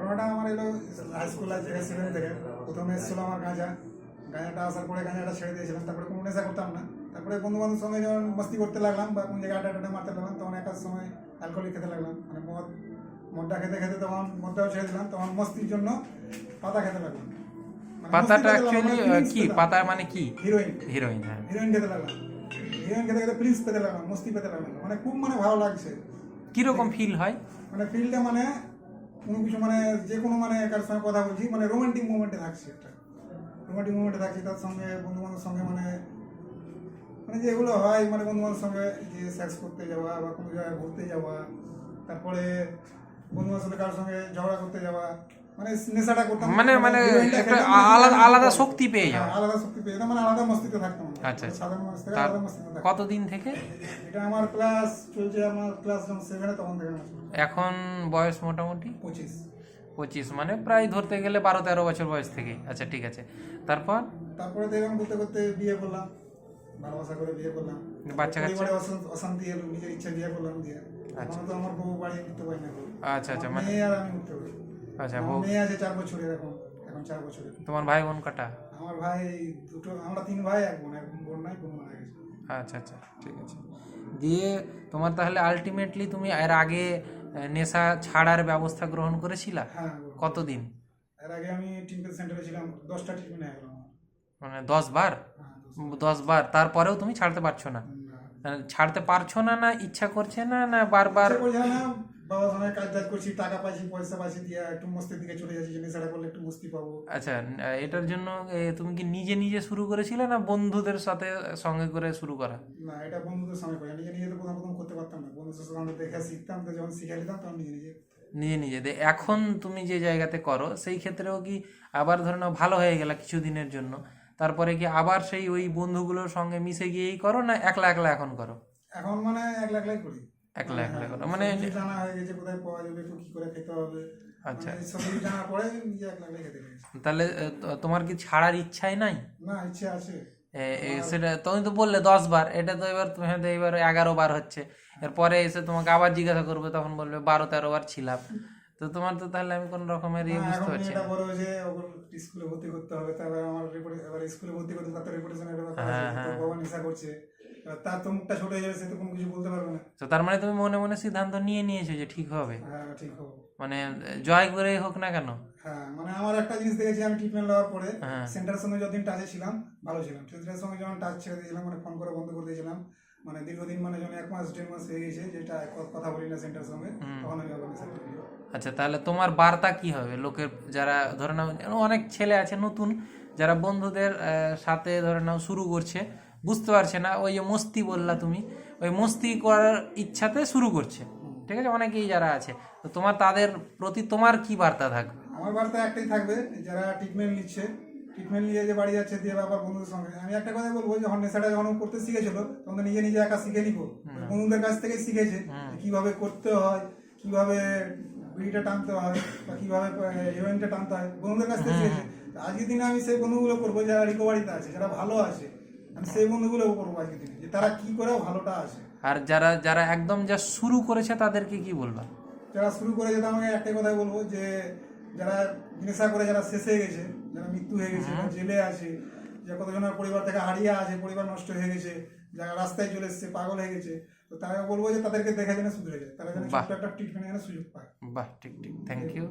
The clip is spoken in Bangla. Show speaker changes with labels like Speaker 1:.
Speaker 1: ঘটনাটা আমার এলো হাই স্কুল আছে 7 থেকে। প্রথমে এসেছিলো আমার গাঁজাটা আসার পরে গাঁজাটা ছেড়ে দিয়েছিলাম, তারপরে কোনো নেশা করতাম না। তারপরে বন্ধু বান্ধবের সঙ্গে যখন মস্তি করতে লাগলাম বা কোন জায়গায় আড্ডা মারতে লাগলাম, তখন একটা সময় অ্যালকোহলিক খেতে লাগলাম, মানে মদটা খেতে খেতে তখন মদটাও ছেড়ে দিলাম, তখন মস্তির জন্য পাতা খেতে লাগলাম।
Speaker 2: পাতাটা অ্যাকচুয়ালি কি পাতা মানে কি?
Speaker 1: হিরোইন।
Speaker 2: হিরোইন, হ্যাঁ।
Speaker 1: হিরোইন খেতে লাগলাম, হিরোইন খেতে খেতে প্রিন্স পেতে লাগলাম, মস্তি পেতে লাগলাম, মানে খুব মানে ভালো লাগছে।
Speaker 2: কিরকম ফিল হয়?
Speaker 1: মানে ফিলটা মানে কোনো কিছু মানে যে কোনো মানে কার সঙ্গে কথা বলছি মানে রোমান্টিক মুভমেন্টে থাকছি, একটা রোমান্টিক মুভমেন্টে থাকছি। তার সঙ্গে বন্ধু বান্ধবের সঙ্গে মানে মানে যেগুলো হয় মানে বন্ধু বান্ধবের সঙ্গে যে সেক্স করতে যাওয়া বা কোনো জায়গায় ঘুরতে যাওয়া, তারপরে বন্ধু বান্ধবের সাথে কারোর সঙ্গে ঝগড়া করতে যাওয়া, মানে নেশাটা করতাম,
Speaker 2: মানে একটা আলাদা শক্তি পেয়ে যাও।
Speaker 1: আলাদা শক্তি পেয়ে যেতাম, মানে আলাদা মস্তিতে থাকতাম।
Speaker 2: আচ্ছা,
Speaker 1: সাধারণ মানুষ থেকে
Speaker 2: তার
Speaker 1: আলাদা মস্তিতে থাকতাম।
Speaker 2: কতদিন থেকে?
Speaker 1: এটা আমার ক্লাস চলছে, আমার ক্লাস যখন 7 তখন থেকে।
Speaker 2: এখন বয়স মোটামুটি
Speaker 1: 25
Speaker 2: মানে প্রায় ধরতে গেলে 12-13 বছর বয়স থেকে। আচ্ছা, ঠিক আছে।
Speaker 1: তারপরে দেখলাম করতে করতে বিয়ে করলাম, ভালোবাসা করে বিয়ে করলাম,
Speaker 2: বাচ্চা কাচ্চা?
Speaker 1: পরিবারে অশান্তি এলো, নিজের ইচ্ছা বিয়ে করলাম, দিয়ে এখন তো আমার বউ বাড়ি উঠতে পারি না।
Speaker 2: আচ্ছা, মানে
Speaker 1: মেয়ে আর আমি উঠতে পারি।
Speaker 2: আচ্ছা,
Speaker 1: মেয়ে আছে 4 বছরের, এখন 4 বছরের।
Speaker 2: তোমার ভাই বোন কটা?
Speaker 1: আমার ভাই দুটো, আমরা 3 ভাই, এক বোন। বোন নাই, বোন মারা গেছে।
Speaker 2: আচ্ছা, ঠিক আছে। দিয়ে তোমার তাহলে আলটিমেটলি তুমি এর আগে নেশা ছাড়ার ব্যবস্থা গ্রহণ করেছিলা?
Speaker 1: হ্যাঁ।
Speaker 2: কতদিন?
Speaker 1: এর আগে আমি ট্রিটমেন্ট সেন্টারে ছিলাম, 10টা ট্রিটমেন্ট হয়ে গেল আমার।
Speaker 2: মানে 10 বার?
Speaker 1: হ্যাঁ,
Speaker 2: 10 বার তারপরেও তুমি ছাড়তে পারছো না? ছাড়তে পারছো না, না ইচ্ছা করছে না, না বারবার?
Speaker 1: বাবার সঙ্গে কাজ করছি, টাকা পাইছি, পয়সা পাইছি, দিয়ে একটু মস্তির দিকে চলে যাচ্ছি, যে নেশাটা করলে একটু মস্তি পাবো।
Speaker 2: আচ্ছা, এটার জন্য তুমি কি নিজে নিজে শুরু করেছিলে না বন্ধুদের সাথে সঙ্গে করে শুরু করা?
Speaker 1: না, এটা বন্ধুদের সঙ্গে করি, নিজে নিজে তো প্রথম করতে পারতাম না। বন্ধুদের সঙ্গে দেখে শিখতাম, তো যখন শিখে নিতাম তখন নিজে
Speaker 2: এখন তুমি যে জায়গাতে করো সেই ক্ষেত্রেও কি আবার ধরে নাও ভালো হয়ে গেল কিছুদিনের জন্য, তারপরে কি আবার সেই ওই বন্ধুগুলোর সঙ্গে মিশে গিয়েই করো, না একলা একলা এখন করো?
Speaker 1: এখন মানে একলা একলাই করি।
Speaker 2: একলা করো মানে
Speaker 1: জানা হয়ে গেছে কোথায় পাওয়া যাবে, কি করে খেতে হবে।
Speaker 2: আচ্ছা,
Speaker 1: সব জানা পরে নিজে একলা একলাই খেতে গেছি।
Speaker 2: তাহলে তোমার কি ছাড়ার ইচ্ছাই নাই?
Speaker 1: না, ইচ্ছে আছে।
Speaker 2: সেটা তুমি তো বললে 10 বার, এটা তো এবার তুমি হয়তো এবার 11 বার হচ্ছে। এরপরে এসে তোমাকে আবার জিজ্ঞাসা করবে, তখন বলবে 12-13 বার ছিলাম। তো তোমার তো তাহলে আমি কোন রকমের বুঝতে পারছি না।
Speaker 1: বড় যে স্কুলে ভর্তি করতে হবে, তারপরে আমার এবার স্কুলে ভর্তি করতে তার রেপুটেশনের ব্যাপার আছে, তো বাবা নেশা করছে, তার তো মুখটা ছোট হয়ে যাবে, সে তো কোনো কিছু বলতে পারবে না।
Speaker 2: তো তার মানে তুমি মনে মনে সিদ্ধান্ত নিয়েছো যে ঠিক হবে?
Speaker 1: হ্যাঁ, ঠিক হবে,
Speaker 2: মানে জয় করে হোক না কেন।
Speaker 1: হ্যাঁ, মানে আমার একটা জিনিস দেখেছি, আমি ট্রিটমেন্ট নেওয়ার পরে সেন্টারের সঙ্গে যতদিন টাচে ছিলাম ভালো ছিলাম, সেন্টারের সঙ্গে যখন টাচ ছেড়ে দিয়েছিলাম, মানে ফোন করে বন্ধ করে দিয়েছিলাম, মানে দীর্ঘদিন মানে যখন 1 মাস 1.5 মাস হয়ে গেছে যেটা কথা বলি না সেন্টারের সঙ্গে, তখন আমি আবার নেশা করি।
Speaker 2: আচ্ছা, তাহলে তোমার বার্তা কি হবে লোকের, যারা ধরে নাও অনেক ছেলে আছে নতুন, যারা বন্ধুদের সাথে ধরে নাও শুরু করছে, বুঝতে পারছে না, ওই যে মস্তি বললা তুমি, ওই মস্তি করার ইচ্ছাতে শুরু করছে, ঠিক আছে, অনেকেই যারা আছে, তো তোমার তাদের প্রতি তোমার কি বার্তা থাকবে?
Speaker 1: আমার বার্তা একটাই থাকবে, যারা ট্রিটমেন্ট নিচ্ছে, ট্রিটমেন্ট নিয়ে যে বাড়ি যাচ্ছে, দিয়ে আবার বন্ধুদের সঙ্গে, আমি একটা কথা বলবো, যখন নেশাটা যখন করতে শিখেছিল তখন তো নিজে নিজে একা শিখে নিবো, বন্ধুদের কাছ থেকে শিখেছে কিভাবে করতে হয়, কিভাবে বিড়িটা টানতে হয়, বা কিভাবে হিরোইনটা টানতে হয়, বন্ধুদের কাছ থেকে শিখেছে। আজকের দিনে আমি সেই বন্ধুগুলো করবো যারা রিকভারিতে আছে, যারা ভালো আছে, আমি সেই বন্ধুগুলো করবো আজকের দিনে, যে তারা কি করে ভালোটা আছে।
Speaker 2: আর যারা একদম যা শুরু করেছে তাদেরকে কি বলবা?
Speaker 1: যারা শুরু করে যেতে, আমাকে একটাই কথাই বলবো, যে যারা নেশা করে যারা শেষ হয়ে গেছে, যারা মৃত্যু হয়ে গেছে, জেলে আছে, যে কতজনের পরিবার থেকে হারিয়ে আছে, পরিবার নষ্ট হয়ে গেছে, যারা রাস্তায় চলে এসছে, পাগল হয়ে গেছে, তো তারা বলবো যে তাদেরকে দেখা যেন শুধরে যায়, তারা যেন ছোট্ট একটা ট্রিটমেন্ট সুযোগ পায়।
Speaker 2: বাহ, ঠিক, থ্যাংক ইউ।